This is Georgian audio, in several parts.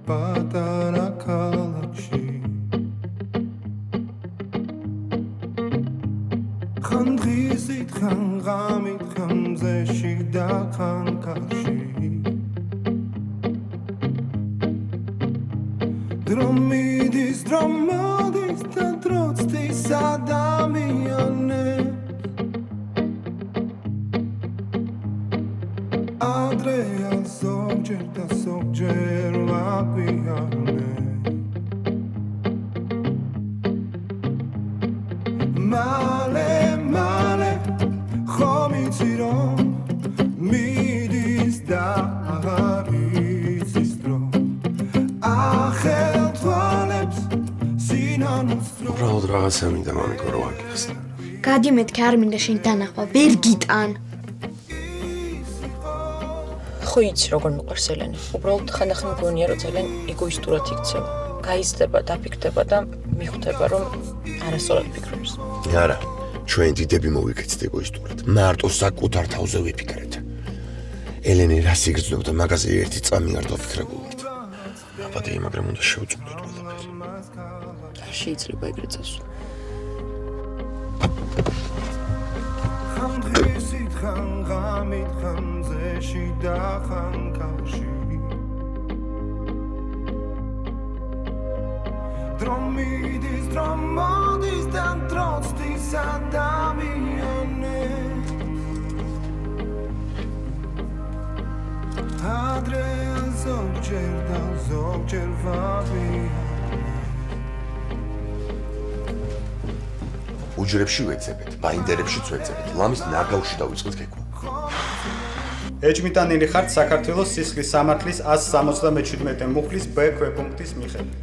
პატარა ქალაქში ხან დღისით ხან ღამით ხან მზეში და ხან კარში დრო მიდის დრო მოდის და დროც დის ადამიანებს ადრეა ზოგჯერ და ზოგჯერ ვაგვიანებ მალე მალე ხომ იცი რომ მიდის და აღარ იცის დრო ახელთვალებს სინანუს დრო უბრალოდ რაღაცა მინდა მამიკო რომ აგიხსნა გადი მეთქე არ მინდა შენ დანახვა ვერ გიტან ხო იცი როგორ მიყვარს ელენე უბრალოდ ხანდახან მგონია რომ ძალიან ეგოისტურად იქცევა გაიზრდება დაფიქრდება და მიხვდება რომ არასწორად ფიქრობს არა ჩვენ დიდები მოვიქეცთ ეგოისტურად მარტო საკუთარ თავზე ვიფიქრეთ ელენე რას იგრძნობდა მაგაზე ერთი წამი არ დავფიქრებულით აბადე მაგრამ უნდა შევწყვეტოთ ყველაფერი შეიძლება ეგრე წასვლა ხან დღისით ხან ღამით ხან მზეში და ხან კარში დრო მიდის დრო მოდის და დროც დის ადამიანებს ადრეა ზოგჯერ და ზოგჯერ ვაგვიანებ უჯრებში ვეძებეთ ბაინდერებშიც ვეძებეთ ლამის ნაგავში დავიწყეთ გეკვა ეჭმიტანილი ხართ საქართველოს სისხლის სამართლის 177 მუხლის B ქვეპუნქტის მიხედვით.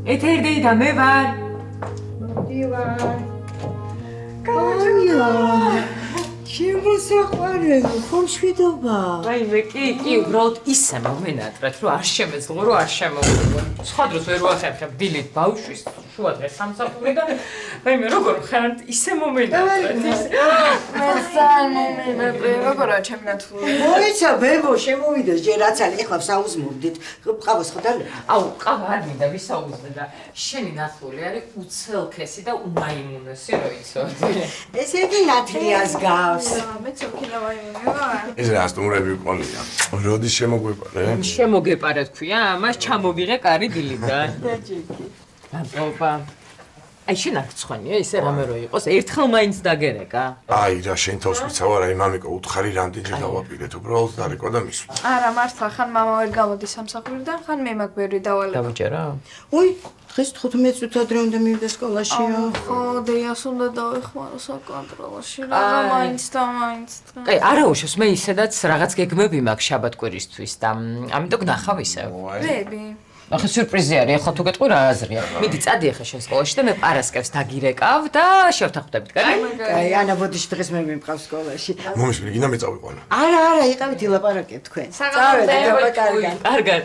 ეთერდი და მე ვარ. მოდივარ. კანია. შემოსაყვარები, ხომ შვიდობა? აი მე კი, უბრალოდ ისე მომენატრეთ, რომ არ შემეძლო, რომ არ შემოვიდო. სხვა დროს ვერ ვახერხებ დილით ბავშვის შუადღე სამსახური და აი მე როგორ ხართ ისე მომენატრეთ ისე. მე ძალიან მომენატრე, როგორა ჩემი ნათლული. მოიცა ბებო შემოვიდეს ჯერ რაც არის ეხლა საუზმურდით. ყავს ხო და? აუ, ყავა არ მინდა ვისაუზმე და შენი ნათლული არის უცელქესი და უმაიმუნესი, რო იცოდი. ესე იგი ნათლიას გავს. მე ცოქილა ვაიმუნე. ეს რა სტუმრები ყოლია როდის შემოგვეპარე შემოგეპარე თქვია მას ჩამოვიღე კარი დილიდან დაჭიქი ბაბა აი შენ არ გცხვენია ისე რამე რო იყოს ერთხელ მაინც დაგერეკა აი რა შენ თავს მიცავარ აი მამიკო უთხარი რამდენჯერ დავაპირეთ უბრალოდ დარეკვა და მისვა არა მართლა ხან მამა ვერ გამოდის სამსახურიდან ხან მე მაგ ვერ დავალებ დავიჯერა უი დღეს 15 წუთი ადრე უნდა მივიდეს სკოლაშიო ხო დეას უნდა დავეხმარო საკონტროლოში რა მაინც და მაინც აი არა უშავს მე ისედაც რაღაც გეგმები მაქვს შაბათ-კვირისთვის და ამიტომ გნახავ ისე ბები ახლა სიურპრიზი არის ახლა თუ გეტყვი რა აზრია მიდი წადი ახლა შენ სკოლაში და მე პარასკევს დაგირეკავ და შევთანხმდებით კარგი აი ანა ბოდიში დღეს მე მიმყავს სკოლაში მომისმენი გინდა მე წავიყვანა არა იყავით ილაპარაკეთ თქვენ წავედით კარგად კარგად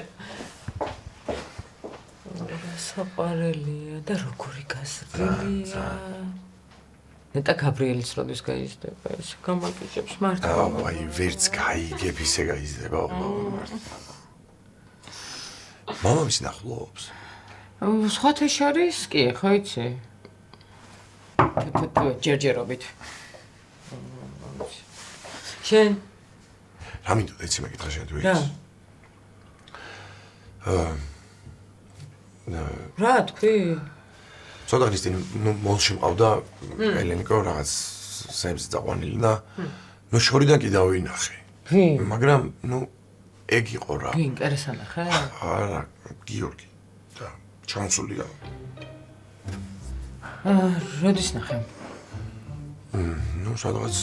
საყვარელია და როგორი გასრგილია ნეტა გაბრიელის როდის გაიზრდება ეს გამაკიჭებს მართლა აი ვერც გაიგებ ისე გაიზრდება მამამის ნახლობს სხვათა შორის კი ხო იცი ჯერჯერობით შენ რა მინდოდა იცი მეკითხა შენ თუ რა რა თქვი ცოტა ხნის წინ მოლში მყავდა ელენიკო რაღაც სემს დაყვანილი და ნუ შორიდან კი დავინახე მაგრამ ნუ ეგ იყო რა ვინ კერესა ნახე არა გიორგი და ჩანსულია როდის ნახე ნუ სადღაც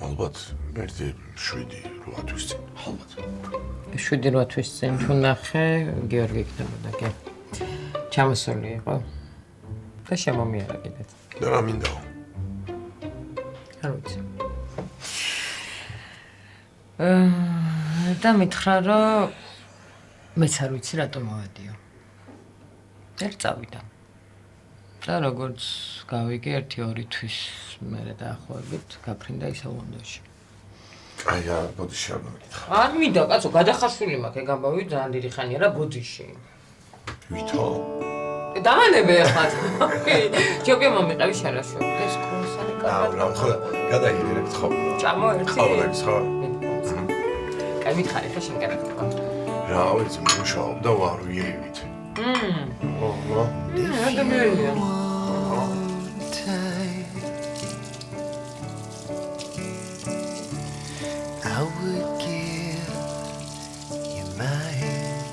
ალბათ 7-8 თვის წინ ალბათ 7-8 თვის წინ თუ ნახე გიორგი იქნებოდა კი ჩამოსული იყო და შემომიარა კიდეც. და რა მინდა? არ ვიცი. და მითხრა რომ მეც არ ვიცი რატომ მოვედიო. ერთ წავიდა. და როგორც გავიგე 1-2 თვის მერე დაახლოებით გაფრინდა ისევ ლონდონში. აი რა ბოდიში არ მოგითხა. არ მინდა კაცო, გადახარშული მაქვს, ეგ ამბავი ძალიან დიდი ხანია რა ბოდიში. ვითო? დამანებე ახლა. ჯობია მომიყევი შენაშვები. ეს კროსანი კარგად. რა ხო გადაიგერებთ ხო? ჩამოერთი. ყავლებს ხო? კაი მითხარი ხა შენ გადაგტყვა. რა ვიცი, მუშაობ და ვარ ვირივით. ოღო. ადამიანია. I would give you my hand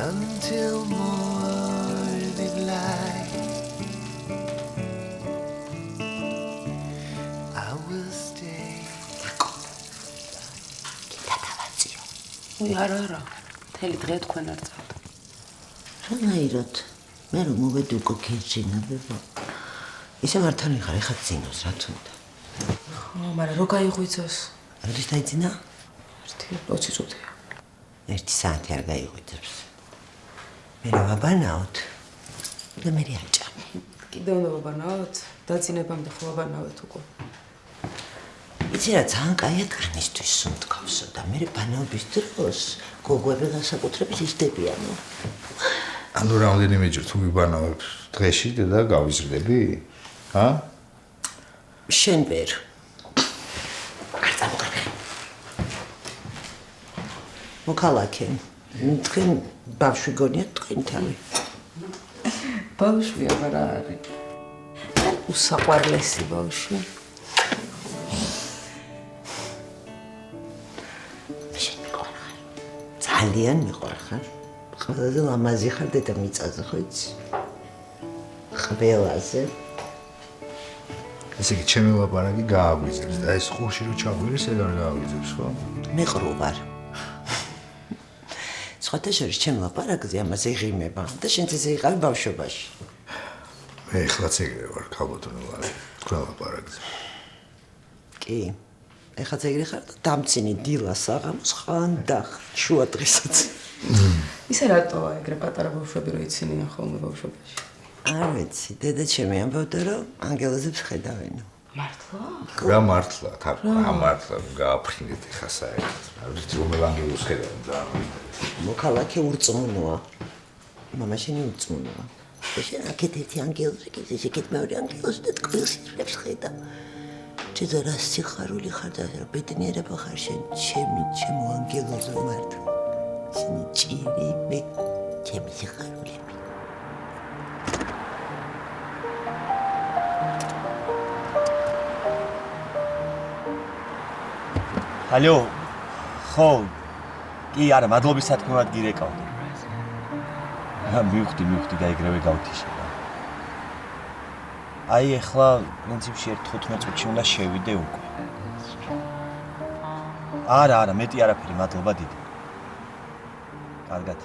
until morning light. I will stay. არა, მთელი დღე თქვენ არ წავთ. რანაირად? მე რომ მოვედი უკვე ქერჩინა ბებო. ისე მართან ვიხარ, ეხლა ძინოს რა თუნდა. მაგრამ რო გაიღვიძოს? როდის დაიძინა? 20 წუთია. 1 საათი არ გაიღვიძებს. მე რა ვაბანაოთ? და მე რეაჭამი. კიდევ უნდა ვაბანაოთ? დაწინებამდე ხო ვაბანავეთ უკვე. იცი რა ძალიან კაია კანისთვის სუნთქავსო და მე ბანაობის დროს გოგოები განსაკუთრებით ისდებიანო. ანუ რამდენიმეჯერ თუ ვიბანავებ დღეში და გავიზრდები? ჰა? შენ ვერ. არ წამოყრე. მოქალაქე. თქვენ ბავშვი გონიათ თქვენ თავი. ბავშვი აღარ არის. უსაყვარლესი ბავშვი. ძალიან მიყვარხარ. ყველაზე ლამაზი ხარ დედამიწაზე, ხო იცი? ყველაზე. ესე იგი, ჩემი ლაპარაკი გააგვიძებს და ეს ხურში რო ჩაგვირის, ეგ არ გააგვიძებს, ხო? მეყრუ ვარ. სხვათა შორის ჩემ ლაპარაკზე ამაზე ღიმება და შენც ესე იყავი ბავშვობაში. მე ეხლაც ეგრე ვარ, ქალბატონო ლარი, თქვენ ლაპარაკზე. კი. ეხლაც ეგრე ხარ და დამცინი დილას აღამოს ხანდახ შუა დღესაც. ისე რატოა ეგრე პატარა ბავშვები რო იცინიან ხოლმე ბავშვობაში? არ ვიცი, დედა ჩემი ამბობდა რომ ანგელოზებს ხედავენო. მართლა? რა მართლა, რა მართლა, გააფრინეთ ეხა საერთოდ. არ ვიცი რომელ ანგელოზს ხედავენ ძალიან. მოქალაქე ურწმუნოა. მამა შენი ურწმუნოა. და შენ აქეთ ერთი ანგელოზი კიდე შეკეთ მეორე ანგელოზი და ტყუილს იწრებს ხედა. ჩედა რა სიხარული ხარ და რა ბედნიერება ხარ შენ ჩემო ანგელოზო მართლა. შენი ჭირი მე ჩემი სიხარული. ალო ხო კი არა მადლობის სათქმელად გირეკავდი მივხვდი და ეგრევე გავთიშე აი ეხლა პრინციპში 15 წუთში უნდა შევიდე უკვე არა მეტი არაფერი მადლობა დიდი კარგად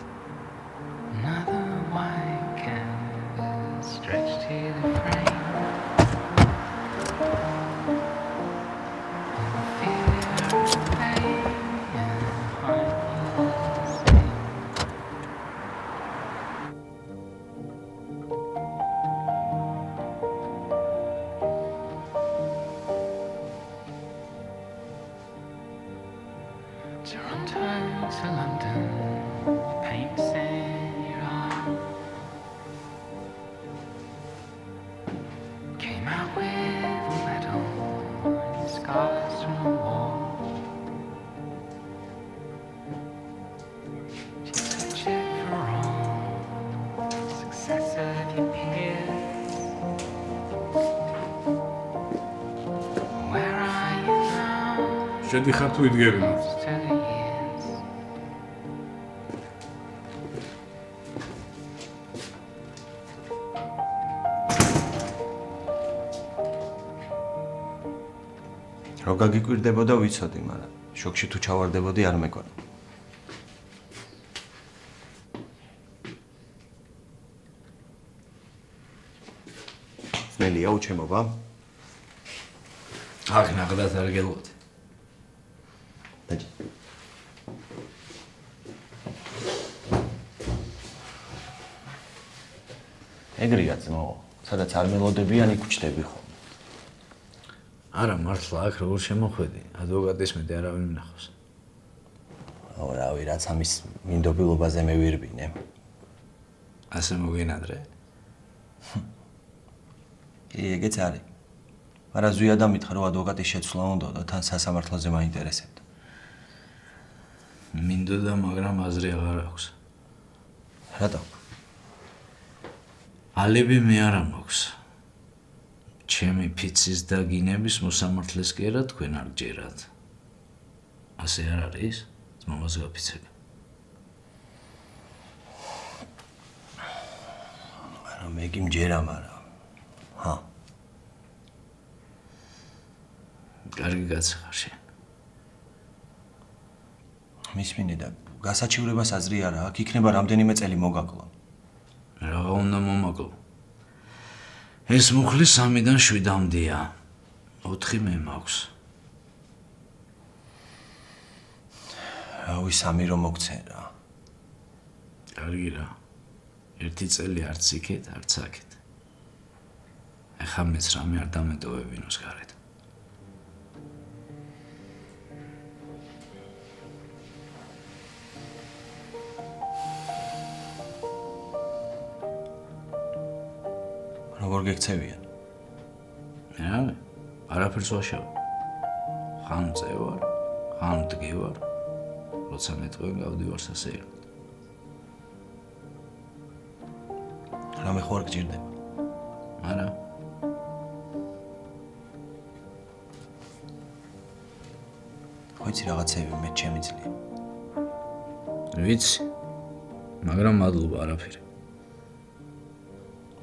შედიხარ თუ იდგები მას? რო გაგიკვირდებოდა ვიცოდი, მაგრამ შოქში თუ ჩავარდებოდი არ მეკონა. მსმენელიაო ჩემობა? აქ ნახდათ არ გელოდი. დაჭი. ეგრეა ძმო, სადაც არ მელოდებიან იქ ვჩდები ხომ. არა მართლა აქ როგორ შემოხვედი, ადვოკატის მეტი არავინ ვნახავს. რავი, რაც ამის მინდობილობაზე მე ვირბინე. ასე მოგენადრე? კი, ეგეც არის. მაგრამ ზვიად ამითხრა, რომ ადვოკატის შეცვლა უნდა და თან სასამართლოზე მაინტერესებდა. მინდოდა, მაგრამ აზრი აღარ აქვს. რატო? ალიბი მე არ მაქვს. ჩემი ფიცის და გინების მოსამართლეს კი არა თქვენ არ გჯერათ. ასე არ არის? ძმობას გაფიცები. მაგრამ მე კი მჯერა, მაგრამ. ჰა. კარგი კაცი ხარ შენ. მისმინე და გასაჩივრებას აზრი არა აქვს, იქნება რამდენიმე წელი მოგაკლო. რაღა უნდა მომაკლო. ეს მუხლი 3-დან 7-მდეა. 4 მე მაქვს. რავი, 3 რომ მოგცენ რა. კარგი რა. 1 წელი არც იქეთ, არც აქეთ. ახლა მეც რამე არ დამეტოვებინოს გარეთ. როგორ გექცევიან? რავი, არაფერს ვაშავ. ხან წევარ, ხან მდგევარ. როცა მეტყვი გავდივარ სასეირნოდ. რამე ხო არ გჭირდება? არა. ხოიცი რაღაცები მე ჩემი ძლია. ვიცი. მაგრამ მადლობა არაფერი.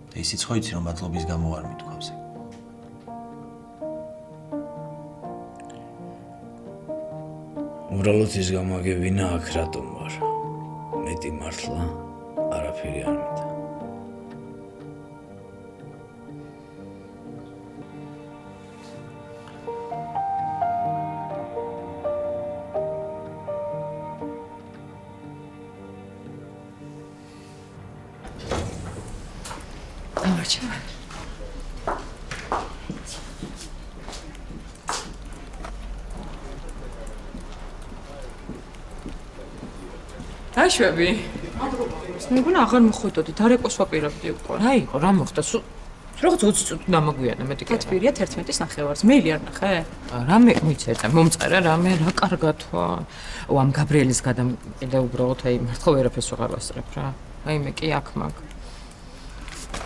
და ისიც ხოიცი რომ მადლობის გამო არ მithქვავს. უბრალოდ ის გამაგებინა აქ რატომ ვარ. მეტი მართლა არაფერი არ მინდა. გამარჯობა. დაშვები. მეგონა აღარ მოხვედოდით, არ ეკოს ვაპირებდი უკვე. რა იყო, რა მოხდა? რაღაც 20 წუთი დამაგვიანა მეტი კი. კეთვირია 11-ის ნახევარს. მეილი არ ნახე? რამე მოიწერა, მომწერა რამე რა კარგათვა. ამ გაბრიელის გადამყიდა უბრალოდ აი მართლა ვერაფერს ვეღარ ვასწრებ რა. აი მე კი აქ მაგ.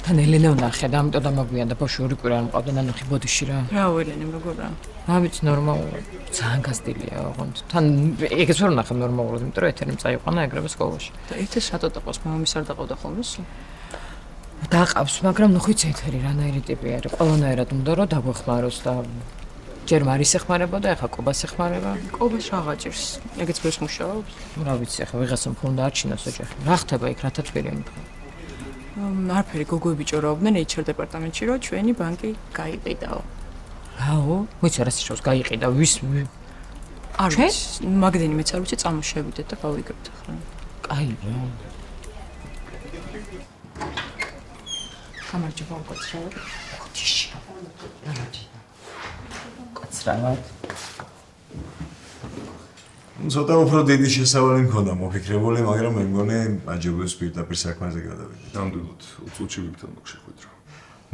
თან ელენე ვნახე და ამიტომ დამაგვიანდა ბავშვი 2 კვირა არ მყავდა ნანახი ბოდიში რა. რა ელენე როგორ რა? რა ვიცი ნორმალურად. ძალიან გასტილია ოღონდ. თან ეგეც ვერ ვნახე ნორმალურად, იმიტომ რომ ეთერი წაიყვანა ეგრევე სკოლაში. და ეთერს რატო დაყავს? მამის არ დაყავდა ხოლმე სულ? დაყავს, მაგრამ ნუ ხიც ეთერი რანაირი ტიპი არის. ყველანაირად უნდა რომ დაგვეხმაროს და ჯერ მარის ეხმარებოდა, ეხლა კობას ეხმარება. კობას რაღაცირს. ეგეც ბევრს მუშაობს. რა ვიცი, ეხლა ვიღაცამ ფონდა არჩინოს ოჯახი. რა ხდება იქ, რათა თვირიანი ხარ? არაფერი გოგოები ჭორაობდნენ HR დეპარტამენტში, რომ ჩვენი ბანკი გაიყიდაო. რაო? მოიცა რა სიშოს გაიყიდა, ვის? არ ვიცი, მაგდენი მეც არ ვიცი, წამოშევიდეთ და გავიგებთ ახლა. კაი რა. გამარჯობა, უკაცრავად. თიში. უკაცრავად. ცოტა უფრო დიდი შესავალი მქონდა მოფიქრებული, მაგრამ მე მგონი აჯობებს პირდაპირ საქმეზე გადავიდე. ნამდვილად, უწუჩი ვიქთან მოგშეხვედრა.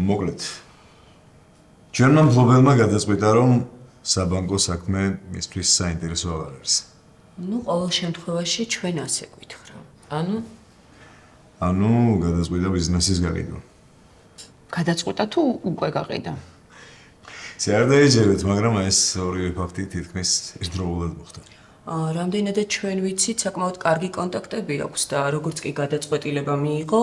მოკლედ. ჩვენმა მფლობელმა გადაწყვიტა, რომ საბანკო საქმე მისთვის საინტერესო აღარ არის. ნუ ყოველ შემთხვევაში ჩვენ ასე გვითხრა. ანუ გადაწყვიტა ბიზნესის გაყიდვა. გადაწყვიტა თუ უკვე გაყიდა? ისე არ დაიჯერეთ, მაგრამ ეს ორივე ფაქტი თითქმის ერთდროულად მოხდა. რამდენადაც ჩვენ ვიცით, საკმაოდ კარგი კონტაქტები აქვს და როგორც კი გადაწყვეტილება მიიღო,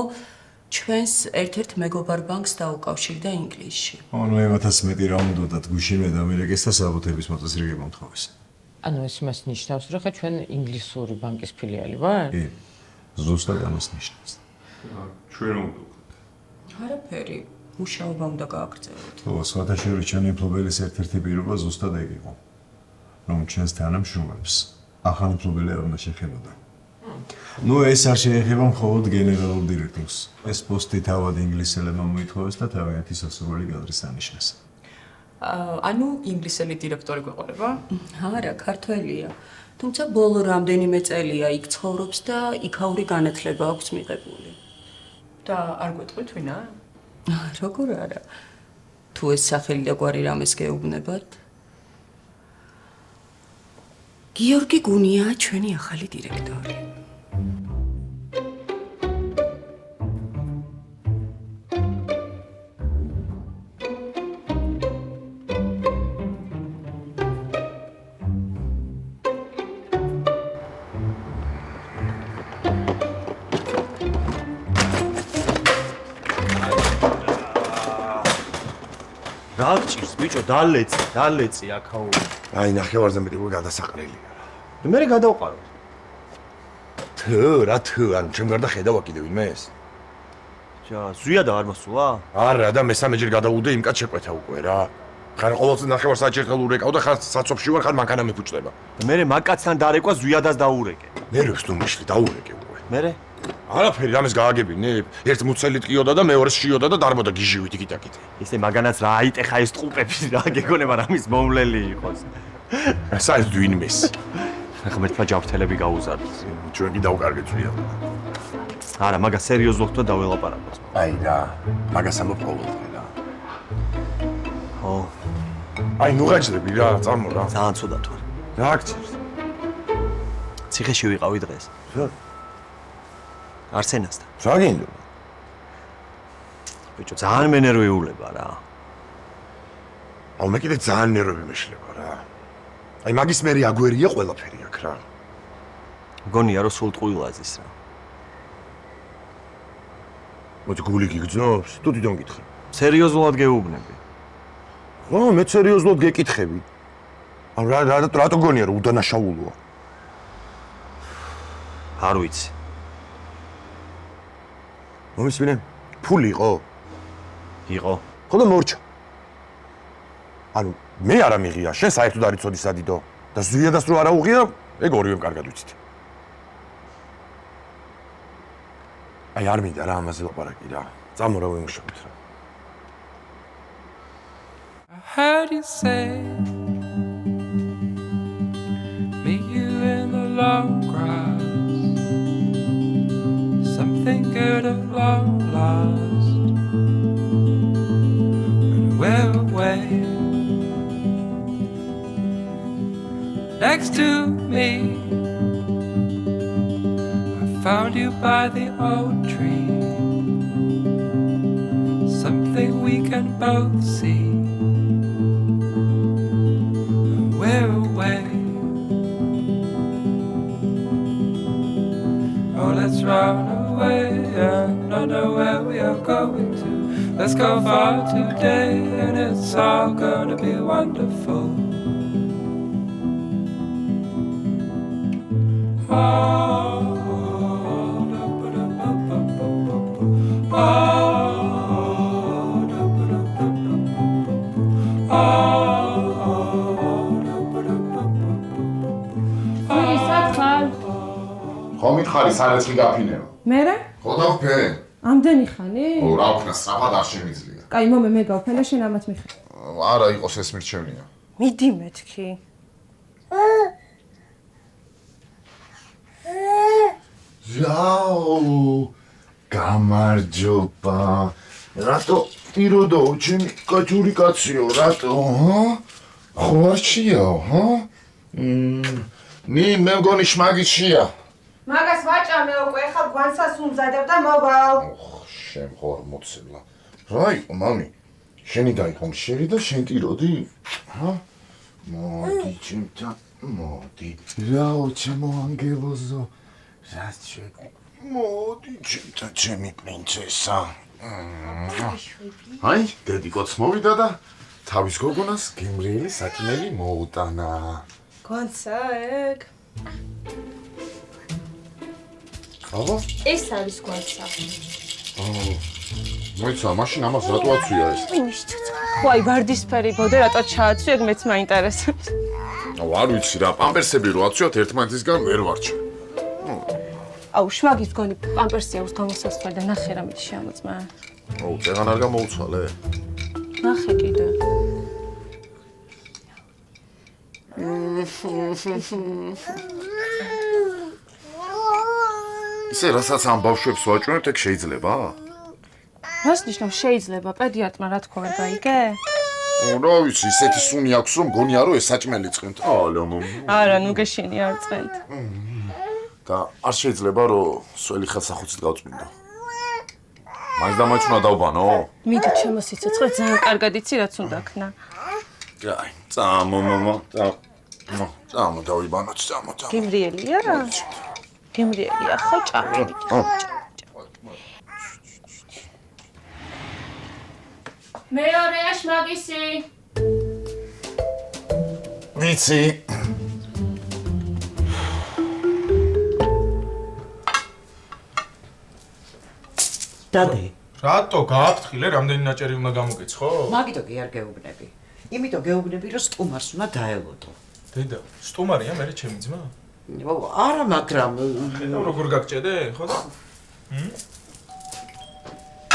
ჩვენს ერთ-ერთ მეგობარ ბანკს დაუკავშირდა ინგლისში. ანუ ემათაც მეტი რა უნდათ გუშინ მე და ამერიკის და საბუთების მოწესრიგება მომთხოვეს. ანუ ეს მას ნიშნავს, რომ ხა ჩვენ ინგლისური ბანკის ფილიალი ვარ? კი. ზუსტად ამას ნიშნავს. ჩვენ უნდა არაფერი. მუშაობა უნდა გააგრძელოთ. ო, სხვათა შორის ჩემი მფლობელის ერთ-ერთი პირობა ზუსტად ეგ იყო. რომ ჩვენს თანამშრომლებს ახალი მფლობელი არ უნდა შეხებოდა. ნუ ეს არ შეეხება მხოლოდ გენერალურ დირექტორს. ეს პოსტი თავად ინგლისელებმა მოითხოვეს და თავიანთი სასურველი გადრის დანიშნეს. ანუ ინგლისელი დირექტორი გვეყოლება? არა, ქართველია. თუმცა ბოლო რამდენიმე წელია იქ ცხოვრობს და იქაური განათლება აქვს მიღებული. და არ გვეტყვით ვინა? როგორ არა? თუ ეს სახელი და გვარი რამეს გეუბნებათ? გიორგი გუნია ჩვენი ახალი დირექტორი. რა გჭირს ბიჭო დალეწი აქაო. აი ნახევარზე მეტი უკვე გადასაყრელია. მე გადავყარო. თუ ან ჩემ გარდა ხედავა კიდევ ვინმეს? ჯა, ზვია და არ მოსულა? არა და მესამეჯერ გადავუდე იმ კაც შეკვეთა უკვე რა. ხარ ყოველწილ ნახევარ საათში ერთხელ ურეკავ და ხარ საცობში ვარ, ხარ მანქანა მეფუჭდება. მე მაგკაცთან დარეკვა ზვიადას დაურეკე. ნერვებს თუ მიშლი დაურეკე უკვე. მე? არაფერი, რამეს გააგებინე. ერთ მუცელი ტკიოდა და მეორეს შიოდა და დარბოდა გიჟივით იკიტაკით. ისე მაგანაც რა აიტეხა ეს ტყუპები რა გეგონება რამის მომლელი იყოს. საერთოდ ვინმეს? ახლა მერტმა ჯავშთელები გაუზარდეთ. ჩვენ კი დავკარგეთ ზვია. არა, მაგას სერიოზულად და დაველაპარაკოთ. აი რა, მაგას ამოფყოლოთ რა. ხო. აი ნუ გაჭრები რა, წამო რა. ძალიან ცუდად ვარ. რა გჭირს? ციხეში ვიყავი დღეს. რა? არსენასთან. რა გინდა? ბიჭო, ძალიან მენერვიულება რა. აუ მე კიდე ძალიან ნერვები მეშლება რა. აი მაგის მერი აგვერია ყველაფერი აქ რა. მგონია რომ სულ ტყუილაზის რა. მოდი გული გიგძნობს? თუ დიდონ გითხე. სერიოზულად გეუბნები. ხო, მე სერიოზულად გეკითხები. ანუ რატო გონია რომ უდანაშაულოა? არ ვიცი. მომისმინე? ფული იყო? იყო. ხო და მორჩა. ანუ მე არ ამიღია, შენ საერთოდ არ იცოდი სადიდო და ზვიადას რო არ აუღია, ეგ ორივემ კარგად ვიცით. აი არ მინდა რა ამაზე ლაპარაკი რა. წამო რა ვიმუშავოთ რა. I heard you say meet you in the long grass. Something good at long last. When we're away next to me, I found you by the old tree. Something we can both see. When we're away. Oh, let's run away and not know where we are going to. Let's go far today and it's all gonna be wonderful. ხო მითხარი სარეცხი გაფინეო. მერე? ხო დავფე. ამდენი ხანი? ო რა ვქნა სწრაფად არ შემიძლია. კაი მომე მე გავფენე შენ ამათ მიხარ. არა იყოს ეს მირჩევნია. მიდი მეთქი. ზაო გამარჯობა. რატო პიროდო ჩემი კაჭური კაციო რატო ჰა? ხო არჩიაო ჰა? ნი მე მგონი შმაგიშია. მაგას ვაჭამე უკვე ხა გვანსას უმზადებ და მოვალ. შენ ხარ მოცელა. რა იყო მამი? შენი დაიყო მშერი და შენ ტიროდი? ჰა? მოდი ჩემთან, მოდი. რაო ჩემო ანგელოზო. რაჩე. მოდი ჩემთან ჩემი პრინცესა. აი, დედიკოც მოვიდა და თავის გოგონას გემრიელი საჭმელი მოუტანა. გვანსა ეგ. აბა? ეს არის გვანსა. მოიცა, მაშინ ამას რატო აცვია ეს? ხო, აი ვარდისფერი ბოდე რატო ჩააცვი, ეგ მეც მაინტერესებს. არ ვიცი რა, პამპერსები რო აცვიათ ერთმანეთისგან ვერ ვარჩევ. აუ, შვაგის გონი პამპერსია ურს გამოსასწორ და ნახე რა მიჩი შემოწმა. აუ, წეღან არ გამოუცვალე? ნახე კიდე. ისე რასაც ამ ბავშვებს ვაჭრევთ, ეგ შეიძლება? რას ნიშნავს შეიძლება? პედიატრმა რა თქვა ვერ გაიგე? რა ვიცი, ისეთი სუნი აქვს, რომ გონია რომ ეს საჭმელი წვენთ. არა, ნუ გეშინი არ წვენთ. და არ შეიძლება რომ სველი ხელსახუცით გავწმინდო. მაინც და მაინც უნდა დავბანო? მიდი ჩემო სიცოცხლე ძალიან კარგად იცი რაც უნდა ქნა. აი, წამო მამა, წამო დავიბანო, წამო. გემრიელია რა? გემრიელია ხო ჭამელი. მეორე აშმაგისი. ვიცი. დადე. რატო გააფრთხილე, რამდენი ნაჭერი უნდა გამოგეცხო? მაგიტო კი არ გეუბნები. იმიტომ გეუბნები, რომ სტუმარს უნდა დაელოდო. დედა, სტუმარია მე ჩემი ძმა? არა, მაგრამ როგორ გაგჭედე, ხო და?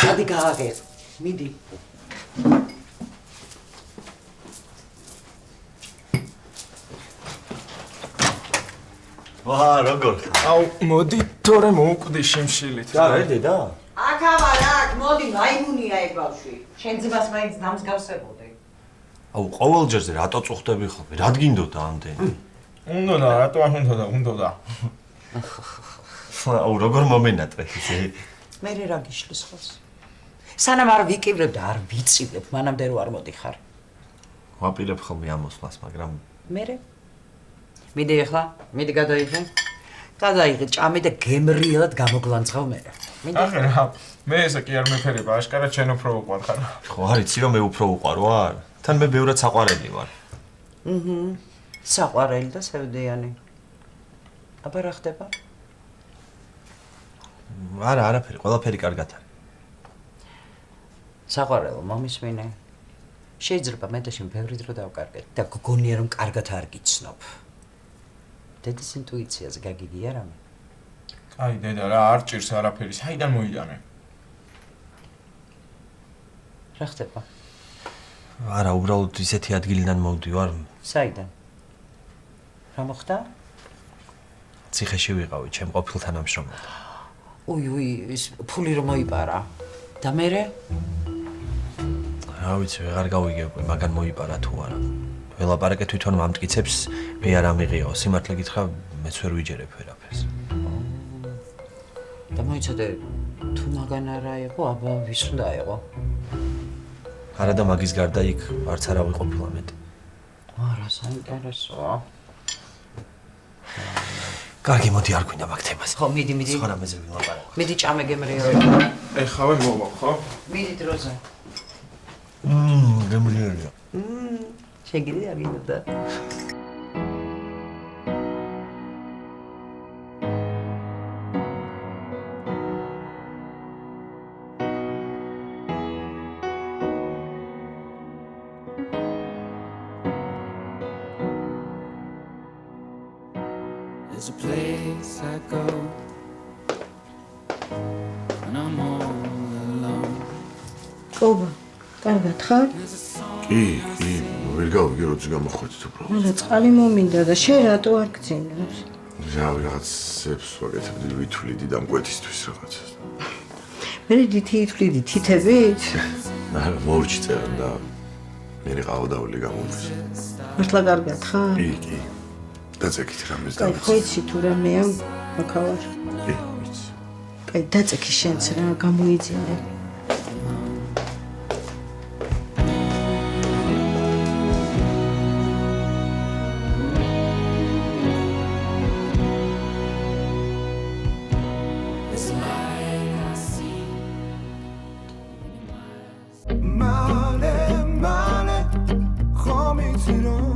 დადი გააგერ. მიდი. ვაჰ, როგორ ხარ? აუ, მოდი, თორე მოვკვდი შიმშილით. რა, დედა? აქავა რა, მოდი, მაიმუნია ეგ ბავშვი. შენ ძმას მაინც დამსგავსებოდი. აუ, ყოველ ჯერზე რატო წუხდები ხოლმე? რა გინდოდა ამდენი? უნდა, რატო არ უნდა? აუ, როგორ მომენატრე ისე? მე რა გიშლის ხოლს? სანამ არ ვიკივრებ და არ ვიწივებ, მანამდე რო არ მოდიხარ. ვაპირებ ხოლმე ამოსვლას, მაგრამ მერე? მიდი ახლა, მიდი გადაიღე. გადაიღე ჭამე და გემრიელად გამოგვანცხავ მერე. ახე რა, მე ესე კი არ მეფერება, აშკარად შენ უფრო უყვარ ხარ. ხო, არ იცი რომ მე უფრო უყვარ ვარ? თან მე ბევრად საყვარელი ვარ. საყვარელი და სევდიანი. აბა რა ხდება? არა, არაფერი, ყველაფერი კარგად არის. საყვარელო მომისმინე. შეიძლება მე და შენ ბევრი დრო დავკარგეთ და გგონია რომ კარგად არ გიცნობ. დედის ინტუიციაზე გაგიგია რამე? აი დედა რა არ ჭირს არაფერი, საიდან მოიდანე? რა ხდება? არა, უბრალოდ ისეთი ადგილიდან მოვდივარ. საიდან? რა მოხდა? ციხეში ვიყავი, ჩემ ყოფილ თანამშრომელთან. უი, ის ფული რომ მოიპარა. და მერე? რა ვიცი, ვეღარ გავიგებდი, მაგან მოიპარა თუ არა. ველაპარაკე თვითონ მამტკიცებს, მე არ ამიღიაო, სიმართლე გითხრა, მეც ვერ ვიჯერებ ვერაფერს. და მოიცადე, თუ მაგან არა იყო, აბა ვის უნდა იყო? არა და მაგის გარდა იქ არც არა ვიყოფილა მეტი. არა, საინტერესოა. კარგი, მოდი არ გვინდა მაგ თემას. ხო, მიდი. სხვა რამეზე ვილაპარაკო. მიდი ჭამე გემრიელი. ეხავე მოვა, ხო? მიდი დროზე. გემრიელია. შეგიძლია არ გინდა? There's a place I go when I'm all alone. კობა, კარგად ხარ? კი, ვერ გავიგე როდის გამოხვედით უბრალოდ. არა, წყალი მომინდა და შენ რატო არ გძინავს? რავი, რაღაცებს ვაკეთებდი ვითვლიდი და მკვეთისთვის რაღაცას. მე დითი ითვლიდი თითებით? არა, მორჩი წერან და მე ყავდავლი გამოდის. მართლა კარგად ხარ? კი. დაწეკით რამეს და ხო იცი თუ რამეა მაქავარ? კი, ვიცი. კაი, დაწეკი შენც რა გამოიძინე. Male, male, ხომ იცი რომ